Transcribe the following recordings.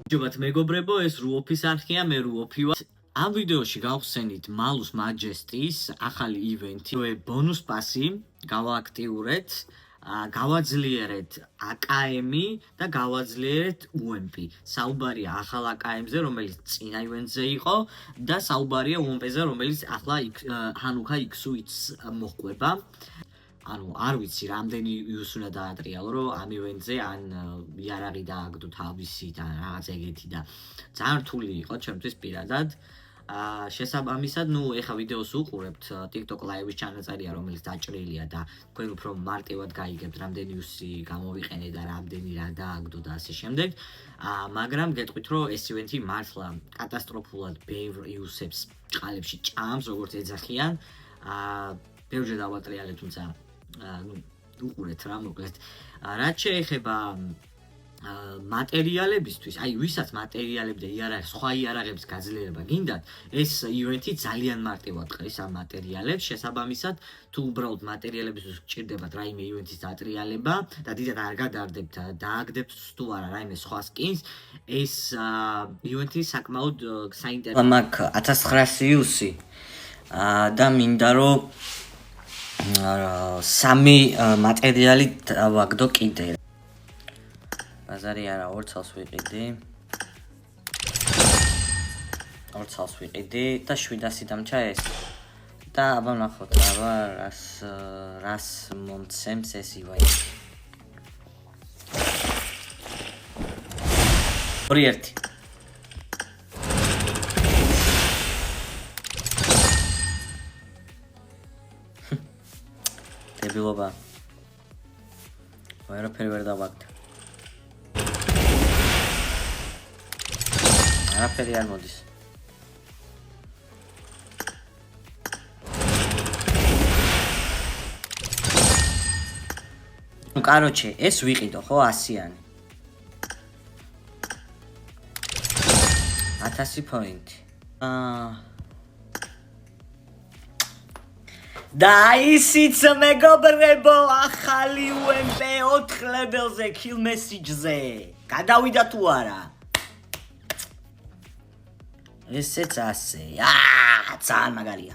ჯობათ მეგობრებო, ეს რუოფის არხია, მე რუოფი ვარ. ამ ვიდეოში გავხსენით Malus Majesty-ის ახალი ივენთი, ბონუს პასი, გავააქტიურეთ, გავაძლიერეთ AKM-ი და გავაძლიერეთ UMP. საუბარია ახალ AKM-ზე, რომელიც წინა ივენთზე იყო და საუბარია UMP-ზე, რომელიც ახლა Hanukkah X-ს მოჰყვება. ანუ არ ვიცი რამდენი იუს უნდა დაატრიალო, რომ ამ ივენტზე ან იარაღი დააგდო თავისი და რაღაც ეგეთი და ძალიან რთული იყო ჩემთვის პირადად. შესაბამისად, ეხა ვიდეოს უყურებთ TikTok Live-ის ჩანაწერია, რომელიც დაჭრილია და თქვენ უფრო მარტივად გაიგებთ, რამდენი იუსი გამოვიყენე და რამდენი რა დააგდო და ასე შემდეგ. მაგრამ გეტყვით, რომ ეს ივენთი მართლა კატასტროფულად ბევრ იუსებს წყალებში ჭამს, როგორც ეძახიან. ბევრჯერ დავატრიალე, თუმცა უყურეთ რა მოკლედ. რაც შეეხება მატერიალებისთვის, აი ვისაც მატერიალები და იარაღი, სხვა იარაღების გაძლიერება გინდათ, ეს ივენთი ძალიან მარტივად ყრის ამ მატერიალებს. შესაბამისად, თუ უბრალოდ მატერიალებისთვის გჭირდებათ რაიმე ივენთის დატრიალება და დიდად არ გადარდებთ, დააგდებთ თუ არა რაიმე სხვა skins, ეს ივენთი საკმაოდ საინტერესოა. მაქვს 1900 იუსი და მინდა რომ სამი მატერიალი დავაგდო კიდე. ბაზარი არა, 2 წელს ვიყიდი. 2 წელს ვიყიდი და 700 დამჭა ეს. და აბა ნახოთ, აბა რას მომცემს ეს ივენთი. 2-1. დებილობა. ვერაფერი ვერ დავაგდე. არაფერი არ მოდის. ну короче, ეს ვიყიდო ხო 100-იანი. 1000 პოინტი. და ისიც მეგობრებო, ახალი UMP 4 level-ზე kill message-ზე. გადავიდა თუ არა? ესეც ასე. ძალიან მაგარია.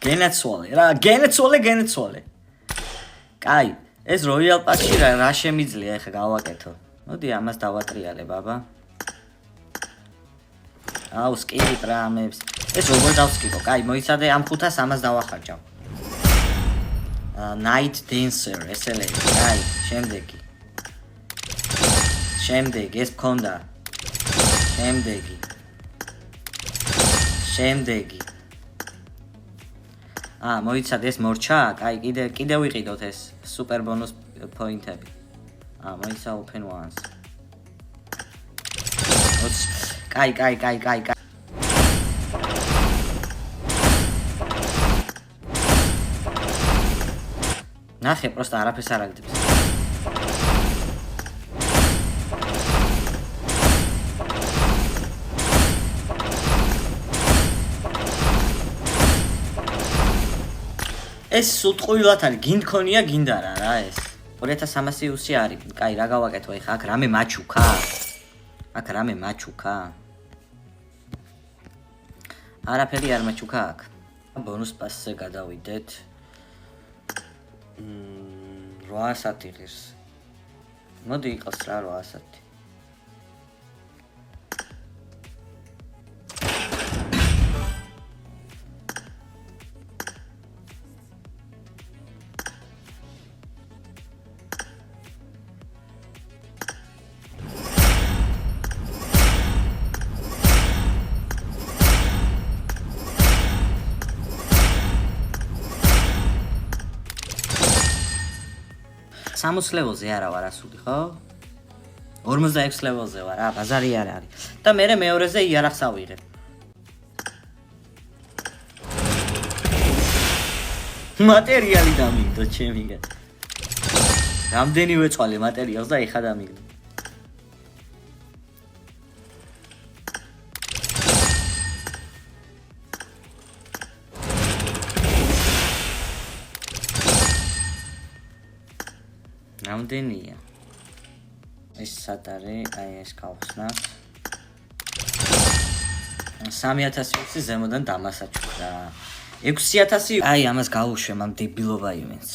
გენაცვალე რა, გენაცვალე. კაი, ეს Royal Pass-ში რა შემიძლია ახლა გავაკეთო. მოდი ამას დავატრიალე, ბაბა. აუ, სკიპ რამებს. ეს როგორ დავსკიპო? კაი, მოიცადე ამ 500 ამას დავახარჯავ. Night Dancer, ესელე. კაი, შემდეგი, ეს მქონდა. შემდეგი. მოიცადე ეს მორჩა? კაი, კიდე ვიყიდოთ ეს super bonus point-ები. მოიცა open ones. კაი. ნახე, просто არაფერს არ აგდებს. ეს სულტყუილად არის, გინდქონია გინდა რა ეს. 2300 იუსი არის. კაი, რა გავაკეთო ეხა? აქ რამე მაჩუქა? არაფერი არ მაჩუქა აქ. ბონუს პასზე გადავიდეთ. 800 ღირს. მოდი იყოს რა 800. სამოც level-ზე არა ვარ ასული, ხო? 46 level-ზე ვარ, ბაზარი არ არის. და მე მეორეზე იარაღს ავიღებ. მატერიალი დამიგდო ჩემი. რამდენი ვეწვალე მატერიალს და ეხა დამიგდო. რამდენია? ეს სად არის? აი ეს გავხსნათ. 3000 ზემოდან დამასაჩუქრა. 6000 აი ამას გავუშვებ ამ დებილობა ივენს.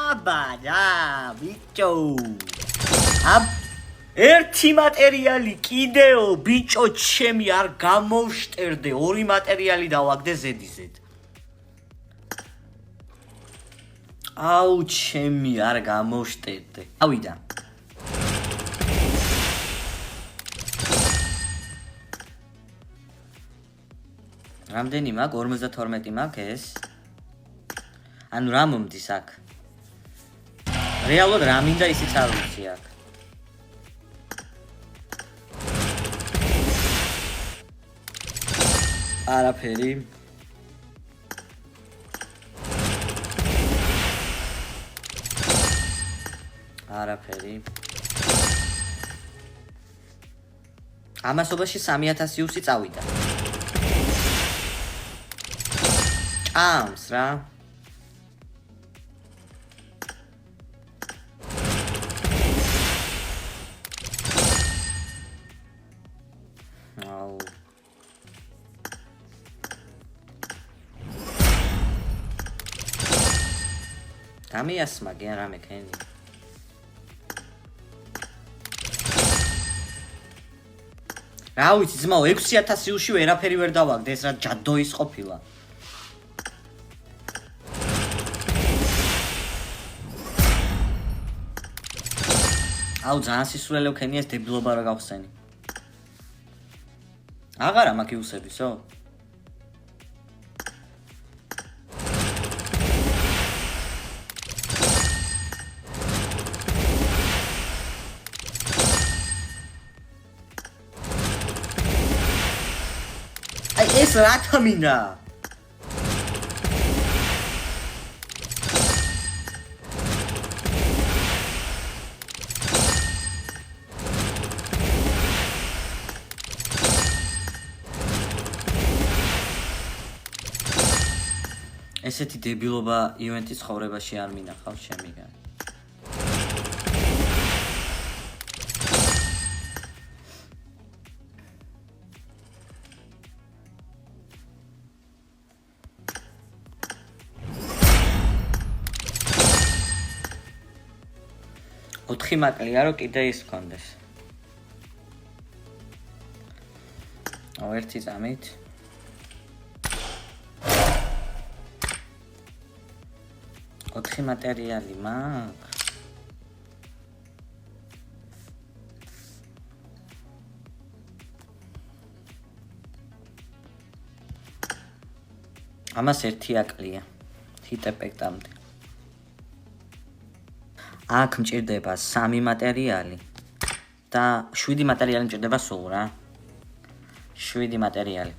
აბარა, ბიჭო. ერთი მატერიალი კიდეო, ბიჭო, ჩემი არ გამოვშტერდე, ორი მატერიალი დავაგდე ზედიზედ. აუ, ჩემი არ გამოვშტერდე. ავიდა. რამდენი მაქვს? 52 მაქვს ეს. ანუ რა მომდის აქ? რეალურად რა მინდა ისიც არ ვიცი აქ. არაფერი. არაფერი. ამასობაში 3000 უსი წავიდა. ჭამს რა. აუ. დამიასმაგე რა მეკენი. რა ვიცი ძმაო 6000 უსი ვერაფერი ვერ დავაგდე ეს რა ჯადოის ყოფილა. აუ ძალიან სისულელე ვქენი ეს დებილობა რა გავხსენი. აღარა მაქვს იუსებისო? აი ეს რა თამინა? ესეთი დებილობა ივენტის ხოვრებაში არ მინახავს შემიგან. ოთხი მაკლია რომ კიდე ის გქონდეს. აუ ერთი წამით. ოთხი მატერიალი მაქვს. ამას ერთი აკლია. ჰიტ ეფექტამდე. აქ მჭირდება 3 მატერიალი და 7 მატერიალი მჭირდება სულ რა. 7 მატერიალი.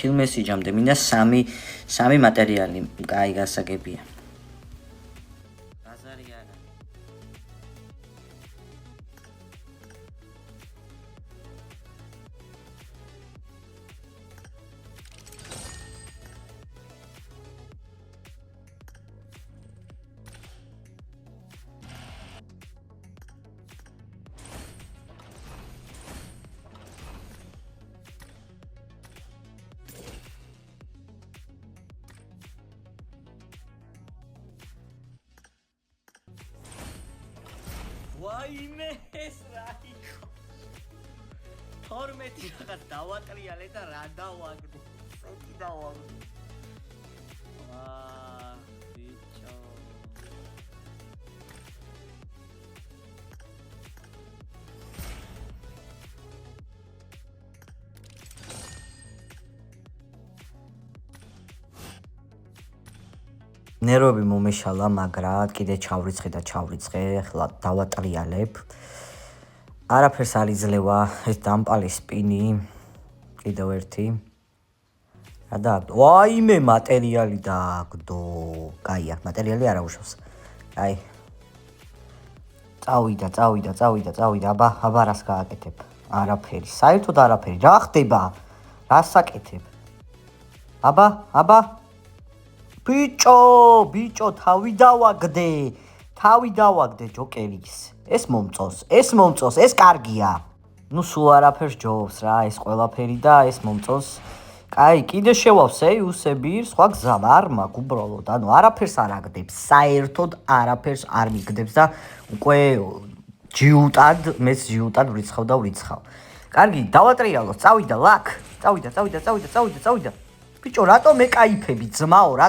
kill message-ამდე მინდა 3 მატერიალი, კაი გასაგებია. ბაზარი არა. ვაიმე ეს რა იყო 12 რაღაც დავატრიალე და რა დავაგდო წეთი დავაგდო ვა ბიჭო ნერვები მომეშალა, მაგრამ კიდე ჩავრიცხე და ჩავრიცხე, ახლა დავატრიალებ. არაფერს არ იძლევა ეს დამპალი სპინი. კიდევ ერთი. რა დააგდო? ვაიმე, მატერიალი დააგდო. კაია, მატერიალი არ აუშავს. აი. წავიდა, აბა რას გააკეთებ? არაფერი, საერთოდ არაფერი. რა ხდება? რას აკეთებ? აბა. ბიჭო, თავი დავაგდე ჯოკერის. ეს მომწოს, ეს კარგია. ნუ სულ არაფერს ჯობს რა, ეს ყველაფერი და ეს მომწოს. კაი, კიდე შევავსე უსები, სხვა გზა არ მაქვს უბრალოდ. ანუ არაფერს არ აგდებს, საერთოდ არაფერს არ მიგდებს და უკვე მეც ჯიუტად ვრიცხავ. კარგი, დავატრიალოთ, წავიდა ლაკ. წავიდა. ბიჭო, რატომ ეკაიფები, ძმაო,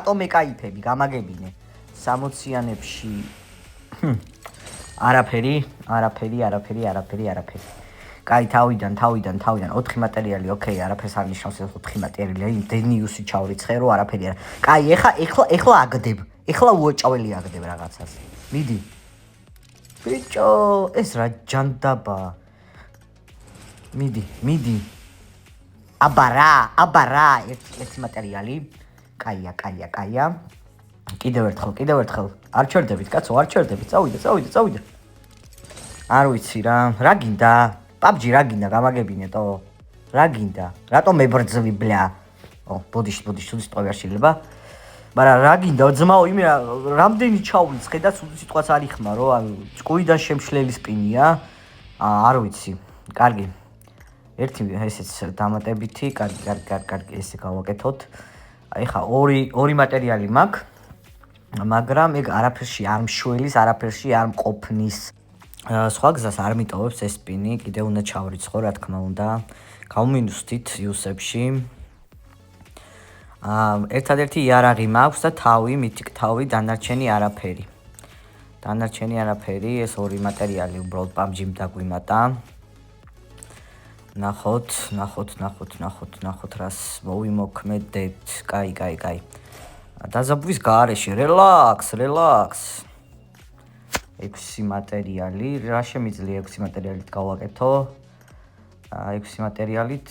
გამაგებინე. 60-იანებში არაფერი. კაი, თავიდან 4 მატერიალი, ოკეი, არაფერს არ ნიშნავს 4 მატერიალი, დენიუსი ჩავრიცხე, რომ არაფერი არა. კაი, ეხლა აგდებ. ეხლა უოჭაველი აგდებ რაღაცას. მიდი. ბიჭო, ეს რა ჯანდაბა. მიდი. აბა რა, ერთი მატერიალი. კაია. კიდევ ერთხელ. არ ჩერდებით, კაცო, წავიდა. არ ვიცი რა გინდა? PUBG რა გინდა, გამაგებინეთო. რა გინდა? რატომ მებრძვი ბლა? ბოდიში, სუდის ტყავი არ შეიძლება. მაგრამ რა გინდა, ძმაო, იმე რამდენი ჩავრიცხე და სუდის სიტყვაც არ იხმა, რომ ანუ ჭკუიდან შემშლელი სპინია. არ ვიცი. კარგი. ერთი ესეც დამატებითი, კარგი, ესე გავაკეთოთ. ეხა ორი მატერიალი მაქვს. მაგრამ ეგ არაფერში არ მშველის, არაფერში არ მყოფნის. სხვა გზას არ მიტოვებს ეს სპინი, კიდე უნდა ჩავრიცხო, რა თქმა უნდა. გავმინუსდით იუსებში. ერთადერთი იარაღი მაქვს და თავი, მითიკ თავი, დანარჩენი არაფერი. ეს ორი მატერიალი უბრალოდ PUBG-მ დაგვიმატა. ნახოთ, რას მოვიმოქმედეთ. კაი. დაზაბვის გარეშე, რელაქს. 6 მატერიალი, რა შემიძლია 6 მატერიალით გავაკეთო? 6 მატერიალით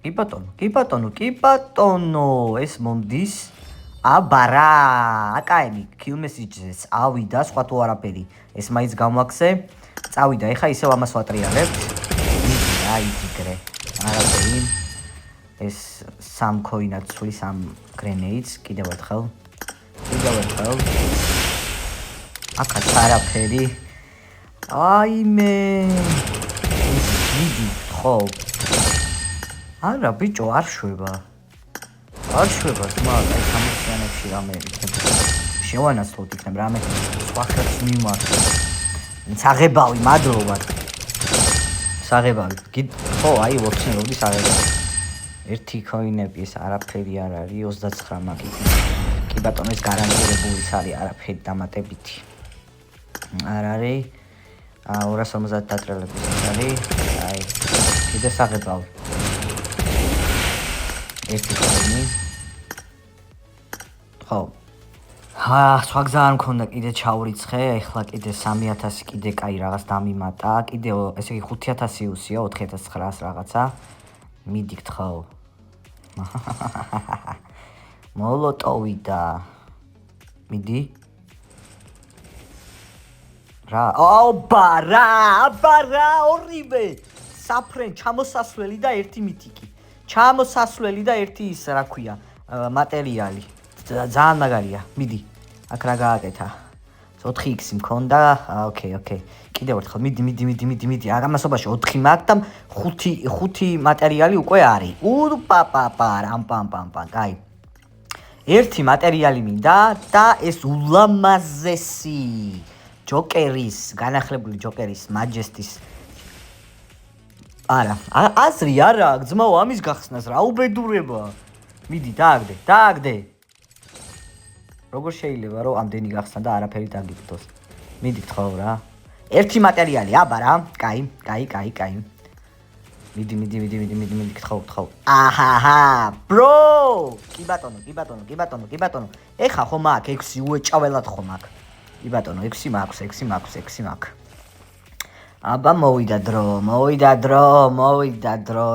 კი ბატონო, ეს მომდის. აბა რა, აკაენი kill message-ს ავიდა, სხვა თუ არაფერი. ეს მაინც გამვაქცე. წავიდა, ეხა ისევ ამას ვატრიალებთ. აი ძიგრე. არაფერი. ეს 3 coin-ად ცვლის ამ grenades, კიდევ ერთხელ. აკაც არაფერი. აიმე. მიდი, ხო. არა, ბიჭო, არ შვება, ძმა, აი 60-იანებში რამე შევანაცვლოთ იქნებ რამე სხვა ხელს მიმართო. საღებავი, მადლობად. ხო, აი ვოცნებოდი საღებავი. ერთი coin-ები ეს არაფერი არ არის, 29 მაგით. კი ბატონო, ეს გარანტირებული არის, არაფერი დამატებითი. არ არის. 250 დატრელების არის. აი, კიდე საღებავი. ერთი coin-ი. ხო. სხვა გზა არ მქონდა კიდე ჩავრიცხე, ეხლა კიდე 3000 კიდე კაი რაღაც დამიმატა, კიდე ესე იგი 5000 იუსია, 4900 რაღაცა. მიდიქთ ხო? მოლოტოვი და მიდი. რა? აბა რა, ორივე. საფრენ ჩამოსასვლელი და ერთი მითიკი. ჩამოსასვლელი და ერთი ის რა ქვია, მატერიალი. ძალიან მაგარია. მიდი. აქ რა გააკეთა? 4x მქონდა. ოკეი. კიდევ ერთხელ მიდი. ამასობაში 4 მაქვს და 5 მატერიალი უკვე არის. რამპამპამპამ. კაი. ერთი მატერიალი მინდა და ეს ულამაზესი ჯოკერის, განახლებული ჯოკერის მაჯესტის. არა, აზრი არა, ძმაო, ამის გახსნას რა უბედურება. მიდი, დააგდე. როგორ შეიძლება რომ ამდენი გახსნა და არაფერი დაგიგდოს? მიდით ხო რა. ერთი მატერიალი, აბა რა. კაი. მიდი, გთხოვ. აჰა, bro! კი ბატონო. ეხა ხომ აქ 6 უეჭაველად ხომ აქ. კი ბატონო, 6 მაქვს. აბა მოვიდა დრო,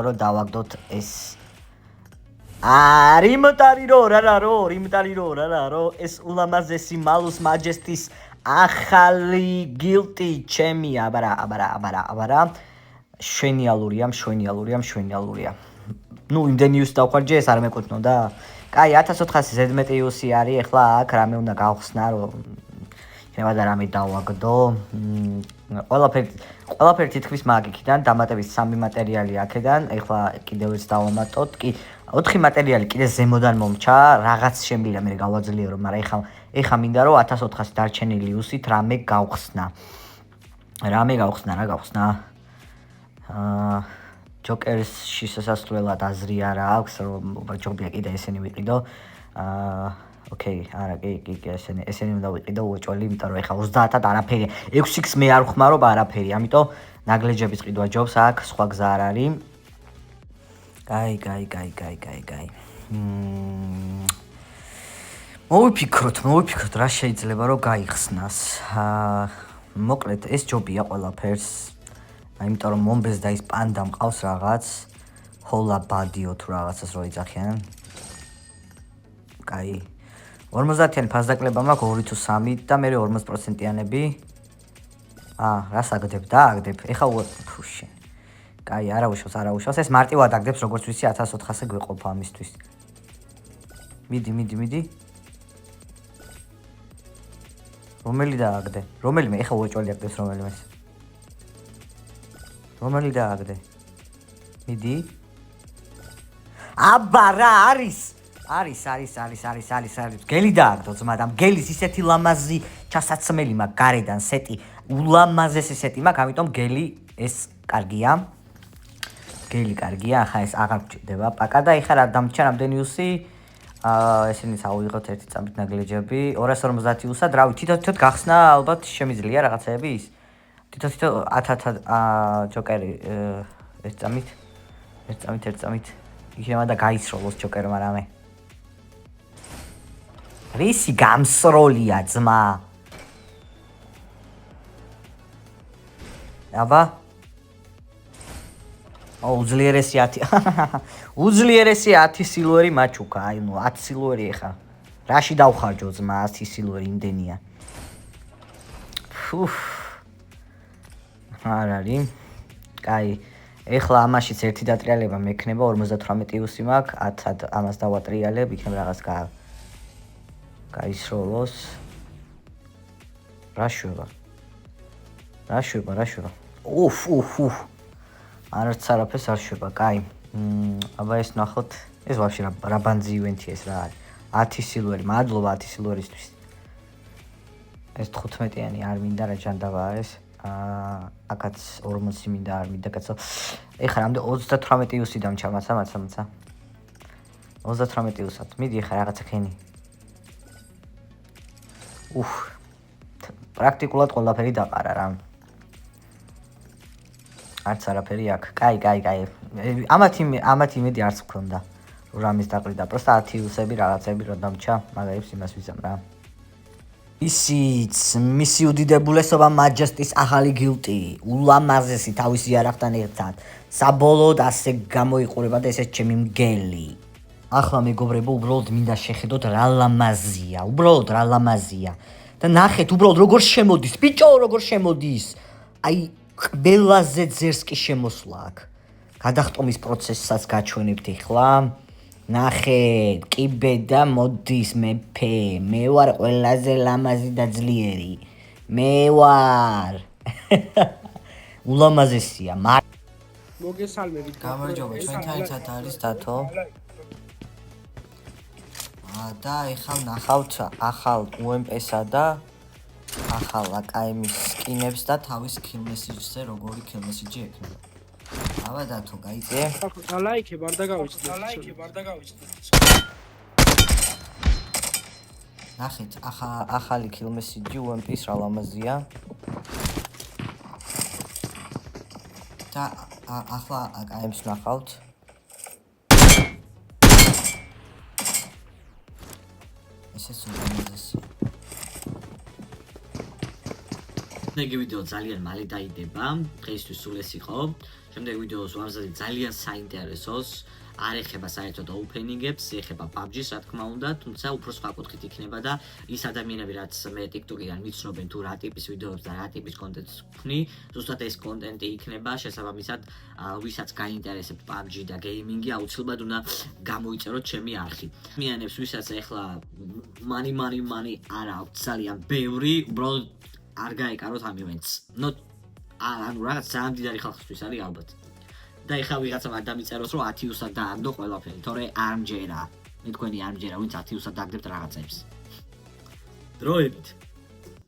რომ დავაგდოთ ეს. რიმტალირო, რა, ეს ულამაზესი მალუს მაჯესტის ახალი გილტი ჩემი, აბარა. შვენიალურია. ნუ იმდენი იუსი დავხარჯე, ეს არ მეკუთვნოდა. კაი, 1400 ზედმეტი იუსი არის, ეხლა აქ რამე უნდა გავხსნა, რომ შეიძლება და რამე დავაგდო. ყველაფერი თითქმის მაგიქიდან, დამატების 3 მატერიალი აქედან, ეხლა კიდევ ერთ დავამატოთ. კი, 4 მატერიალი კიდე ზემოდან მომჩა, რაღაც შემიძლია მე გავაძლიერო, მაგრამ ეხლა მინდა რომ 1400 დარჩენილი იუსით რამე გავხსნა. რა გავხსნა? ჯოკერსში შესასვლელად აზრი არა აქვს, რომ ჯობია კიდე ესენი ვიყიდო. ოკეი, არა, კი, ესენი უნდა ვიყიდო უეჭველი, იმიტომ რომ ეხლა 30-ად არაფერი. 6x მე არ ვხმარობ არაფერი, ამიტომ ნაგლეჯების ყიდვა ჯობს აქ, სხვა გზა არ არის. კაი. მოვიფიქროთ, რა შეიძლება რომ გაიხსნას. მოკლედ, ეს ჯობია ყველაფერს. იმიტომ რომ მომბეს და ის პანდა მყავს რაღაც, ჰოლა ბადიო თუ რაღაცას რო იძახიან. კაი. 50-იანი ფასდაკლება მაქვს 2 თუ 3 და მე 40%-იანები. რას აგდებ? დააგდებ. ეხა ფუში. კაი, არა უშავს. ეს მარტივად აგდებს, როგორც ვიცი 1400-ზე გვეყოფა ამისთვის. მიდი. რომელი დააგდე? რომელიმე, ეხა უეჭველი აგდებს რომელიმეს. რომელი დააგდე? მიდი. აბა რა არის? არის. გელი დააგდო ძმა და გელის ისეთი ლამაზი ჩასაცმელი მაქვს გარედან სეტი. ულამაზესი სეტი მაქვს, ამიტომ გელი ეს კარგია. ახლა ეს აღარ გჭირდება. პაკა და ეხლა რა დამრჩა რამდენი იუსი? ესენიც ავიღოთ ერთი წამით ნაგლეჯები. 250 იუსად, რავი, თითო გახსნა ალბათ შემიძლია რაღაცეები ის. თითო 1000 ჯოკერი ერთ წამით. იქნება და გაისროლოს ჯოკერმა რამე. რისი გამსროლია ძმა? აბა უძლიერესი 10 სილვერი მაჩუკა, აი ნუ 10 სილვერი ეხა. რაში დავხარჯო ძმა 10 სილვერი იმდენია. არ არის. კაი, ეხლა ამაშიც ერთი დატრიალება მექნება 58 იუსი მაქვს, 10-ად ამას დავატრიალებ, იქნება რაღაც გაისროლოს. რა შვება? არც არაფერს არ შვება, კაი. აბა ეს ნახოთ, ეს ვაფშე რა ბანძი ივენთია ეს რა არის. 10 სილვერი, მადლობა 10 სილვერისთვის. ეს 15-იანი არ მინდა რა ჯანდაბაა ეს. აკაც 40 მინდა არ მინდა კაცო. ეხლა რამდენი 38 იუსი დამჩა მაცა. 38 იუსად. მიდი ეხლა რაღაცა ხენი. პრაქტიკულად ყველაფერი დაყარა რა. არც არაფერი აქვს. კაი. ამათ იმედი არც მქონდა. რომ რამის დაყრიდა. პროსტა 10 იუსები რაღაცები რომ დამჩა, მაგაებს იმას ვიზამ რა. ისიც მისი უდიდებულესობა მაჯესტის ახალი გილტი, ულამაზესი თავისი იარაღთან ერთად. საბოლოოდ ასე გამოიყურება და ესეც ჩემი მგელი. ახლა მეგობრებო, უბრალოდ მინდა შეხედოთ რა ლამაზია. და ნახეთ უბრალოდ როგორ შემოდის, ბიჭო, როგორ შემოდის. აი ყველაზე ძერს კი შემოსვლა აქ. გადახტომის პროცესსაც გაჩვენებთ ეხლა. ნახეთ, კიბე და მოდის მეფე. მე ვარ ყველაზე ლამაზი და ძლიერი. მე ვარ. ულამაზესია. მოგესალმებით. გამარჯობა, ჩვენთან ერთად არის დათო. და ეხლა ნახავთ ახალ UMP-სა და ახალ AKM-ის სკინებს და თავის kill-message-ზე როგორი kill-message ექნება. აბა დათო, გაიწე. ლაიქებ არ დაგავიწყდეთ. ნახეთ, ახალი kill-message UMP-ის რა ლამაზია. და ახლა AKM-ს ნახავთ. ესეც ორგანიზაცია. შემდეგი ვიდეო ძალიან მალე დაიდება. დღეისთვის სულ ეს იყო. შემდეგ ვიდეოს ვამზადებ ძალიან საინტერესოს. არ ეხება საერთოდ opening-ებს, ეხება PUBG-ს, რა თქმა უნდა, თუმცა უფრო სხვა კუთხით იქნება და ის ადამიანები, რაც მე TikTok-იდან მიცნობენ თუ რა ტიპის ვიდეოებს და რა ტიპის კონტენტს ვქნი, ზუსტად ეს კონტენტი იქნება, შესაბამისად, ვისაც გაინტერესებთ PUBG და gaming-ი, აუცილებლად უნდა გამოიწეროთ ჩემი არხი. ადამიანებს, ვისაც ახლა money არ აქვს ძალიან ბევრი, უბრალოდ არ გაეკაროთ ამ ივენტს. ანუ რაღაც ძალიან მდიდარი ხალხისთვის არის ალბათ. და ეხლა ვიღაცამ არ დამიწეროს რომ 10-უსად დააგდო ყველაფერი, თორე არ მჯერა. მე თქვენი არ მჯერა, ვინც 10-უსად დააგდებთ რაღაცებს. დროებით